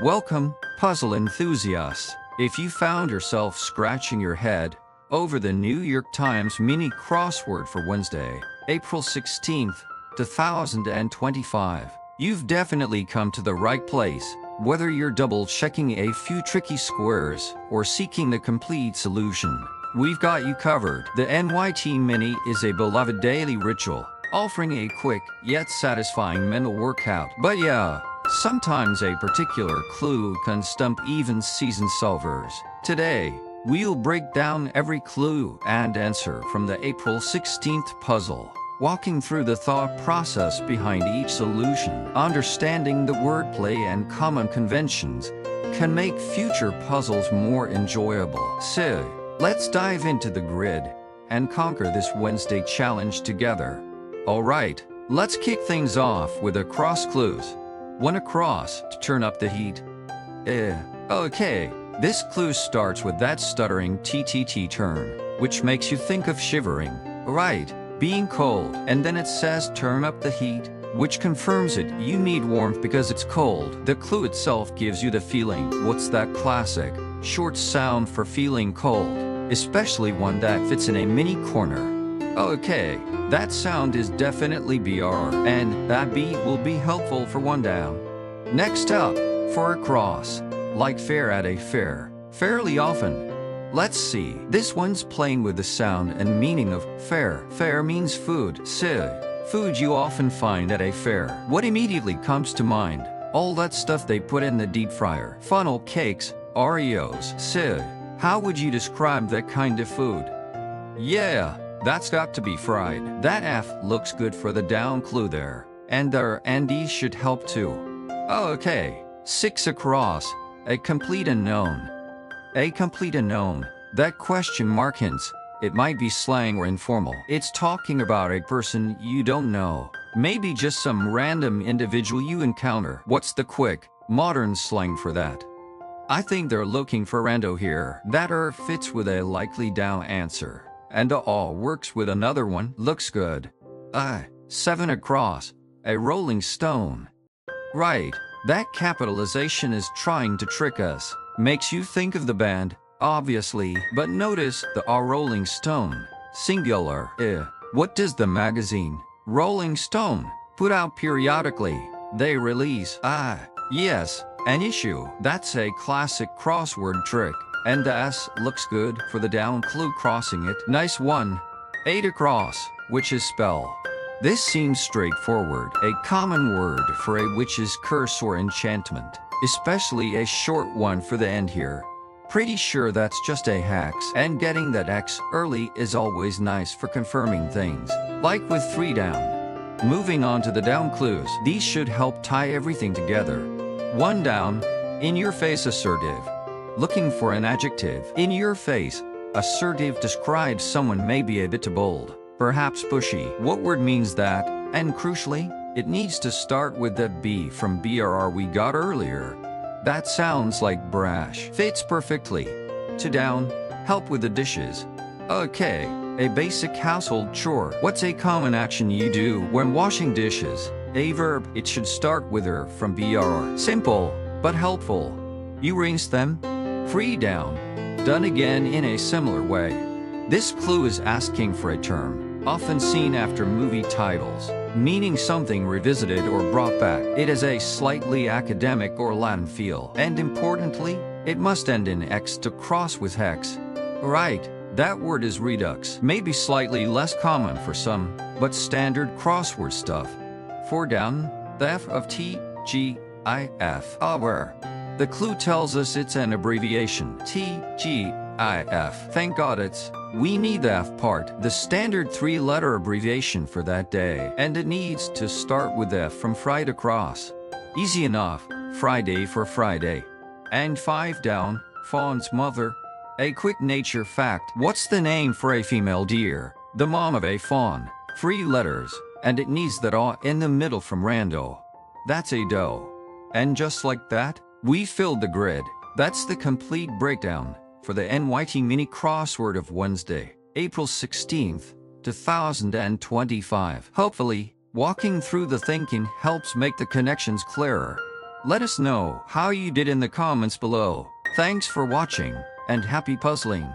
Welcome, puzzle enthusiasts. If you found yourself scratching your head over the New York Times mini crossword for Wednesday, April 16th, 2025, you've definitely come to the right place. Whether you're double-checking a few tricky squares or seeking the complete solution, we've got you covered. The NYT Mini is a beloved daily ritual, offering a quick yet satisfying mental workout. But yeah, sometimes a particular clue can stump even seasoned solvers. Today, we'll break down every clue and answer from the April 16th puzzle, walking through the thought process behind each solution. Understanding the wordplay and common conventions can make future puzzles more enjoyable. So, let's dive into the grid and conquer this Wednesday challenge together. Alright, let's kick things off with a cross clues. 1 across to turn up the heat. Okay, this clue starts with that stuttering TTT turn, which makes you think of shivering, right, being cold, and then it says turn up the heat, which confirms it. You need warmth because it's cold. The clue itself gives you the feeling. What's that classic, short sound for feeling cold, especially one that fits in a mini corner? Okay, that sound is definitely BR, and that B will be helpful for one down. Next up, for a cross, like fair at a fair, fairly often. Let's see, this one's playing with the sound and meaning of fair. Fair means food, so food you often find at a fair. What immediately comes to mind? All that stuff they put in the deep fryer. Funnel cakes, Oreos, so how would you describe that kind of food? Yeah, that's got to be fried. That F looks good for the down clue there. And the and D should help too. Okay, 6 across, a complete unknown. A complete unknown. That question mark hints it might be slang or informal. It's talking about a person you don't know. Maybe just some random individual you encounter. What's the quick, modern slang for that? I think they're looking for rando here. That fits with a likely down answer. And all works with another one. Looks good. 7 across, a rolling stone. Right, that capitalization is trying to trick us. Makes you think of the band, obviously, but notice the rolling stone, singular. What does the magazine, Rolling Stone, put out periodically? They release, yes, an issue. That's a classic crossword trick. And the S looks good for the down clue crossing it. Nice one. 8 across, witch's spell. This seems straightforward, a common word for a witch's curse or enchantment, especially a short one for the end here. Pretty sure that's just a hex, and getting that X early is always nice for confirming things, like with 3 down. Moving on to the down clues, these should help tie everything together. 1 down, in your face assertive. Looking for an adjective. In your face, assertive describes someone maybe a bit too bold, perhaps pushy. What word means that? And crucially, it needs to start with the B from BRR we got earlier. That sounds like brash. Fits perfectly. 2 down, help with the dishes. Okay, a basic household chore. What's a common action you do when washing dishes? A verb. It should start with from BRR. Simple, but helpful. You rinse them. 3 down, done again in a similar way. This clue is asking for a term, often seen after movie titles, meaning something revisited or brought back. It has a slightly academic or Latin feel, and importantly, it must end in X to cross with hex. Right, that word is redux, maybe slightly less common for some, but standard crossword stuff. 4 down, the F of T, G, I, F. Where? The clue tells us it's an abbreviation, T-G-I-F. Thank God we need the F part, the standard 3-letter abbreviation for that day, and it needs to start with F from Friday to cross. Easy enough, Friday for Friday. And 5 down, fawn's mother. A quick nature fact, what's the name for a female deer? The mom of a fawn. 3 letters, and it needs that A in the middle from rando. That's a doe. And just like that, we filled the grid. That's the complete breakdown for the NYT mini crossword of Wednesday, April 16th, 2025. Hopefully, walking through the thinking helps make the connections clearer. Let us know how you did in the comments below. Thanks for watching, and happy puzzling!